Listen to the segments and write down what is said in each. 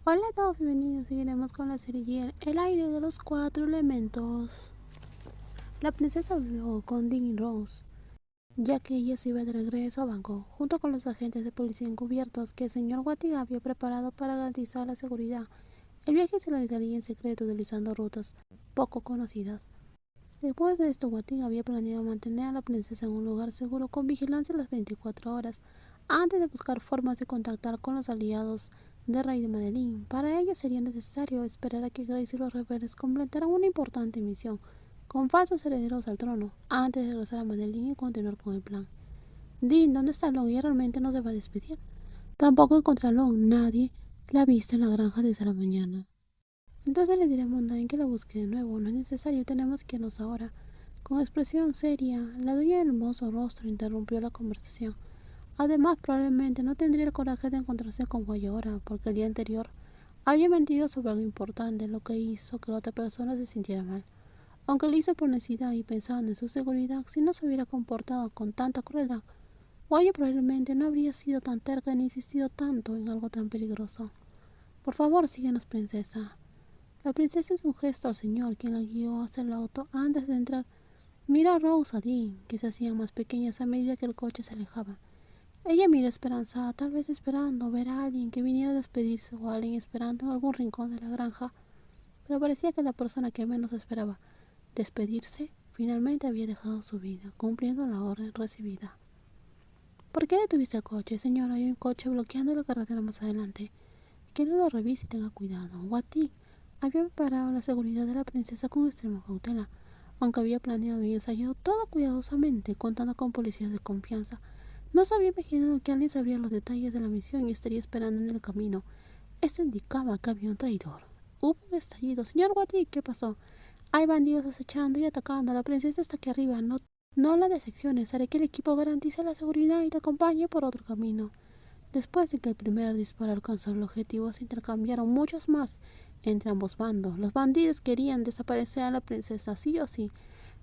Hola a todos, bienvenidos. Seguiremos con la serie Yen, el aire de los cuatro elementos. La princesa habló con Dean y Rose, ya que ella se iba de regreso a Bangkok, junto con los agentes de policía encubiertos que el señor Wati había preparado para garantizar la seguridad. El viaje se realizaría en secreto utilizando rutas poco conocidas. Después de esto, Wati había planeado mantener a la princesa en un lugar seguro con vigilancia las 24 horas, antes de buscar formas de contactar con los aliados del rey de Madeline. Para ello sería necesario esperar a que Grace y los rebeldes completaran una importante misión con falsos herederos al trono, antes de regresar a Madeline y continuar con el plan. Dean, ¿dónde está Long? Ella realmente no se va a despedir. Tampoco encontré a Long. Nadie la ha visto en la granja desde la mañana. Entonces le diré a Mondain que la busque de nuevo. No es necesario, tenemos que irnos ahora. Con expresión seria, la dueña del hermoso rostro interrumpió la conversación. Además, probablemente no tendría el coraje de encontrarse con Guay ahora, porque el día anterior había mentido sobre algo importante, lo que hizo que la otra persona se sintiera mal. Aunque lo hizo por necesidad y pensando en su seguridad, si no se hubiera comportado con tanta crueldad, Guay probablemente no habría sido tan terca ni insistido tanto en algo tan peligroso. Por favor, síguenos, princesa. La princesa hizo un gesto al señor, quien la guió hacia el auto antes de entrar. Miró a Rose y a Dean, que se hacían más pequeñas a medida que el coche se alejaba. Ella miró esperanzada, tal vez esperando ver a alguien que viniera a despedirse o a alguien esperando en algún rincón de la granja, pero parecía que la persona que menos esperaba despedirse finalmente había dejado su vida, cumpliendo la orden recibida. ¿Por qué detuviste el coche, señora? Hay un coche bloqueando la carretera más adelante. Que no lo revise y tenga cuidado. Wati había preparado la seguridad de la princesa con extrema cautela, aunque había planeado y ensayado todo cuidadosamente, contando con policías de confianza. No se había imaginado que alguien sabría los detalles de la misión y estaría esperando en el camino. Esto indicaba que había un traidor. Hubo un estallido. Señor Wati, ¿qué pasó? Hay bandidos acechando y atacando. La princesa está aquí arriba. No la decepciones. Haré que el equipo garantice la seguridad y te acompañe por otro camino. Después de que el primer disparo alcanzó el objetivo, se intercambiaron muchos más entre ambos bandos. Los bandidos querían desaparecer a la princesa sí o sí,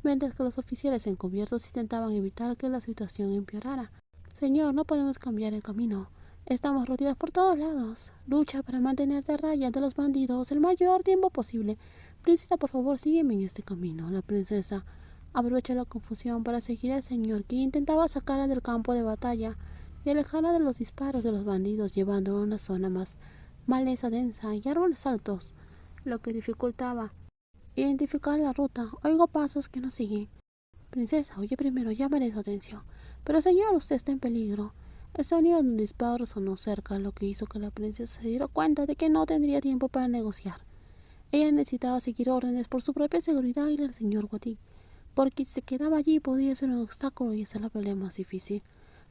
mientras que los oficiales encubiertos intentaban evitar que la situación empeorara. Señor, no podemos cambiar el camino. Estamos rodeados por todos lados. Lucha para mantenerte a raya de los bandidos el mayor tiempo posible. Princesa, por favor, sígueme en este camino. La princesa aprovechó la confusión para seguir al señor, que intentaba sacarla del campo de batalla y alejarla de los disparos de los bandidos, llevándola a una zona más maleza densa y árboles altos, lo que dificultaba identificar la ruta. Oigo pasos que nos siguen. Princesa, oye primero, llamaré su atención. Pero señor, usted está en peligro. El sonido de un disparo resonó cerca, lo que hizo que la princesa se diera cuenta de que no tendría tiempo para negociar. Ella necesitaba seguir órdenes por su propia seguridad y la del señor Wati, porque si se quedaba allí podría ser un obstáculo y hacer la pelea más difícil.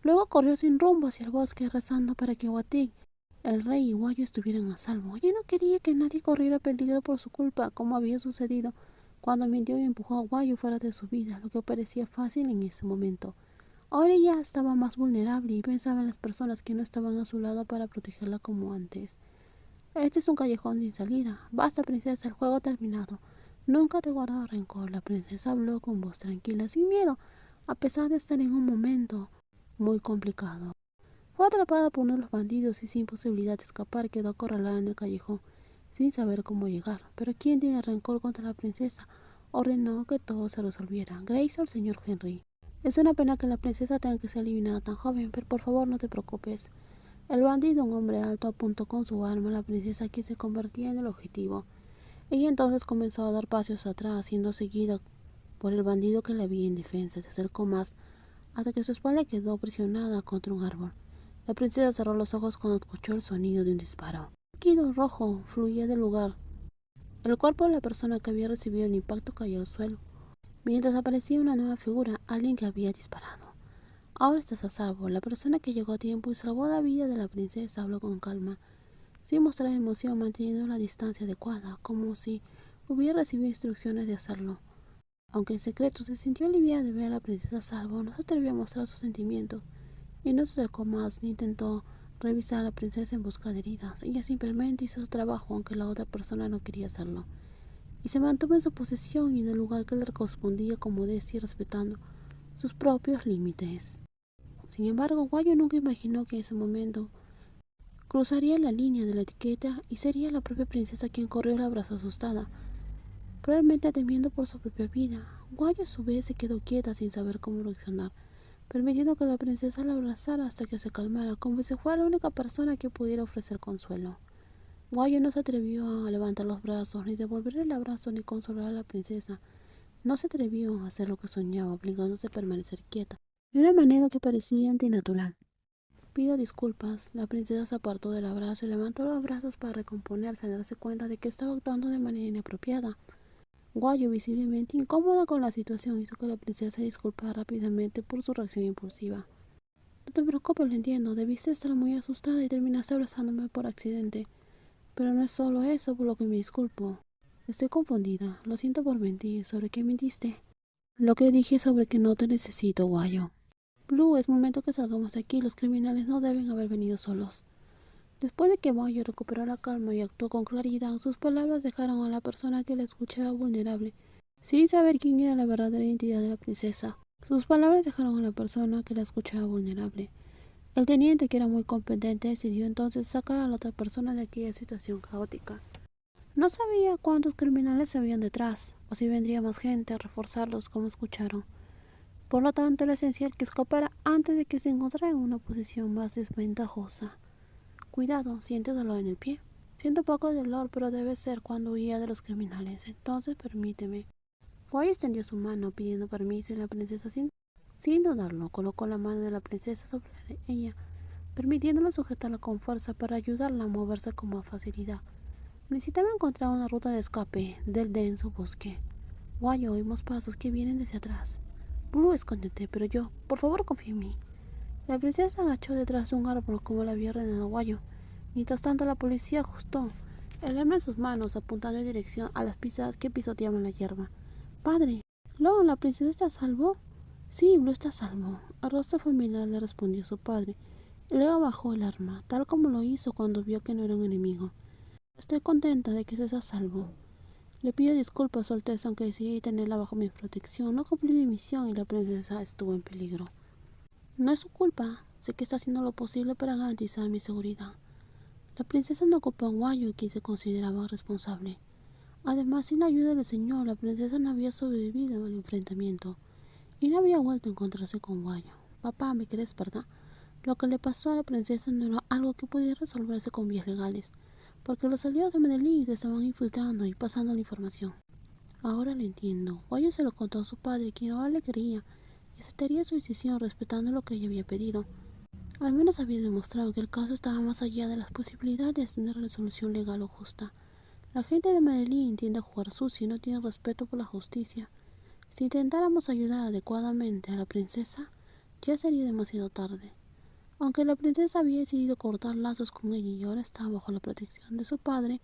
Luego corrió sin rumbo hacia el bosque, rezando para que Wati, el rey y Guayo estuvieran a salvo. Ella no quería que nadie corriera peligro por su culpa, como había sucedido cuando mintió y empujó a Guayo fuera de su vida, lo que parecía fácil en ese momento. Ahora ella estaba más vulnerable y pensaba en las personas que no estaban a su lado para protegerla como antes. Este es un callejón sin salida. Basta, princesa, el juego ha terminado. Nunca te he guardado rencor. La princesa habló con voz tranquila, sin miedo, a pesar de estar en un momento muy complicado. Fue atrapada por uno de los bandidos y sin posibilidad de escapar quedó acorralada en el callejón, sin saber cómo llegar. Pero ¿quién tiene rencor contra la princesa? Ordenó que todo se resolviera. Grace o el señor Henry. Es una pena que la princesa tenga que ser eliminada tan joven, pero por favor no te preocupes. El bandido, un hombre alto, apuntó con su arma a la princesa, quien se convertía en el objetivo. Ella entonces comenzó a dar pasos atrás, siendo seguida por el bandido que la veía indefensa. Se acercó más, hasta que su espalda quedó presionada contra un árbol. La princesa cerró los ojos cuando escuchó el sonido de un disparo. Un líquido rojo fluía del lugar. El cuerpo de la persona que había recibido el impacto cayó al suelo, mientras aparecía una nueva figura, alguien que había disparado. Ahora estás a salvo. La persona que llegó a tiempo y salvó la vida de la princesa habló con calma, sin mostrar emoción, manteniendo la distancia adecuada, como si hubiera recibido instrucciones de hacerlo. Aunque en secreto se sintió aliviada de ver a la princesa a salvo, no se atrevió a mostrar sus sentimientos, y no se acercó más ni intentó revisar a la princesa en busca de heridas. Ella simplemente hizo su trabajo, aunque la otra persona no quería hacerlo, y se mantuvo en su posición y en el lugar que le correspondía con modestia y respetando sus propios límites. Sin embargo, Guayo nunca imaginó que en ese momento Cruzaría la línea de la etiqueta y sería la propia princesa quien corrió el abrazo asustada, probablemente temiendo por su propia vida. Guayo a su vez se quedó quieta sin saber cómo reaccionar, permitiendo que la princesa la abrazara hasta que se calmara, como si fuera la única persona que pudiera ofrecer consuelo. Guayo no se atrevió a levantar los brazos, ni devolver el abrazo, ni consolar a la princesa. No se atrevió a hacer lo que soñaba, obligándose a permanecer quieta, de una manera que parecía antinatural. Pido disculpas. La princesa se apartó del abrazo y levantó los brazos para recomponerse al darse cuenta de que estaba actuando de manera inapropiada. Guayo, visiblemente incómoda con la situación, hizo que la princesa se disculpara rápidamente por su reacción impulsiva. No te preocupes, lo entiendo. Debiste estar muy asustada y terminaste abrazándome por accidente. Pero no es solo eso por lo que me disculpo. Estoy confundida. Lo siento por mentir. ¿Sobre qué mentiste? Lo que dije sobre que no te necesito, Guayo. Blue, es momento que salgamos de aquí. Los criminales no deben haber venido solos. Después de que Guayo recuperó la calma y actuó con claridad, sus palabras dejaron a la persona que la escuchaba vulnerable, sin saber quién era la verdadera identidad de la princesa. Sus palabras dejaron a la persona que la escuchaba vulnerable. El teniente, que era muy competente, decidió entonces sacar a la otra persona de aquella situación caótica. No sabía cuántos criminales habían detrás, o si vendría más gente a reforzarlos, como escucharon. Por lo tanto, era esencial que escapara antes de que se encontrara en una posición más desventajosa. Cuidado, ¿sientes dolor en el pie? Siento poco dolor, pero debe ser cuando huía de los criminales. Entonces, permíteme. Guay extendió su mano pidiendo permiso y la princesa, sin dudarlo, colocó la mano de la princesa sobre la de ella, permitiéndola sujetarla con fuerza para ayudarla a moverse con más facilidad. Necesitaba encontrar una ruta de escape del denso bosque. Guay, oímos pasos que vienen desde atrás. Blue, escóndete, pero yo, por favor, confía en mí. La princesa se agachó detrás de un árbol como le había ordenado Guayo. Mientras tanto, la policía ajustó el arma en sus manos, apuntando en dirección a las pisadas que pisoteaban la hierba. ¡Padre! —¿Lon, la princesa está a salvo? —Sí, Blue está a salvo —el rostro familiar le respondió su padre. Y luego bajó el arma, tal como lo hizo cuando vio que no era un enemigo. —Estoy contenta de que estés a salvo. Le pido disculpas, Su Alteza, aunque decidí tenerla bajo mi protección. No cumplí mi misión y la princesa estuvo en peligro. No es su culpa. Sé que está haciendo lo posible para garantizar mi seguridad. La princesa no culpó a Guayo, quien se consideraba responsable. Además, sin la ayuda del señor, la princesa no había sobrevivido al enfrentamiento y no habría vuelto a encontrarse con Guayo. Papá, ¿me crees, verdad? Lo que le pasó a la princesa no era algo que pudiera resolverse con vías legales, porque los aliados de Medellín se estaban infiltrando y pasando la información. Ahora lo entiendo. Guayo se lo contó a su padre, quien ahora le quería y aceptaría su decisión respetando lo que ella había pedido. Al menos había demostrado que el caso estaba más allá de las posibilidades de una resolución legal o justa. La gente de Medellín tiende a jugar sucio y no tiene respeto por la justicia. Si intentáramos ayudar adecuadamente a la princesa, ya sería demasiado tarde. Aunque la princesa había decidido cortar lazos con ella y ahora estaba bajo la protección de su padre,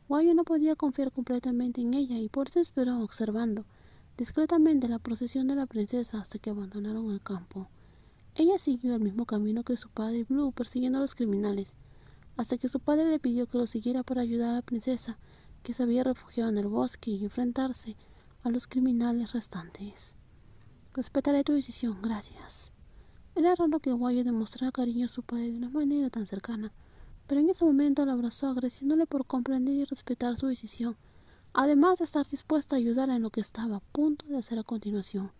Guayo no podía confiar completamente en ella y por eso esperó observando discretamente la procesión de la princesa hasta que abandonaron el campo. Ella siguió el mismo camino que su padre Blue, persiguiendo a los criminales, hasta que su padre le pidió que lo siguiera para ayudar a la princesa, que se había refugiado en el bosque, y enfrentarse a los criminales restantes. Respetaré tu decisión, gracias. Era raro que Guayo demostrara cariño a su padre de una manera tan cercana, pero en ese momento lo abrazó, agradeciéndole por comprender y respetar su decisión, además de estar dispuesta a ayudar en lo que estaba a punto de hacer a continuación.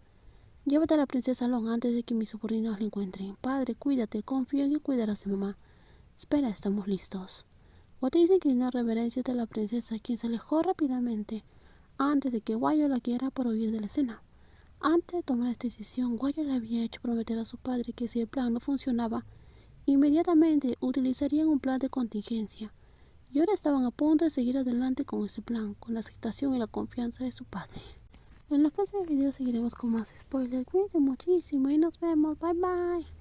Llévate a la princesa Long antes de que mis subordinados la encuentren. Padre, cuídate, confío en que cuidarás de mamá. Espera, estamos listos. Guayo se inclinó a reverencia de la princesa, quien se alejó rápidamente antes de que Guayo la guiara para huir de la escena. Antes de tomar esta decisión, Guayo le había hecho prometer a su padre que si el plan no funcionaba, inmediatamente utilizarían un plan de contingencia. Y ahora estaban a punto de seguir adelante con ese plan, con la aceptación y la confianza de su padre. En los próximos videos seguiremos con más spoilers. Cuídense muchísimo y nos vemos. Bye bye.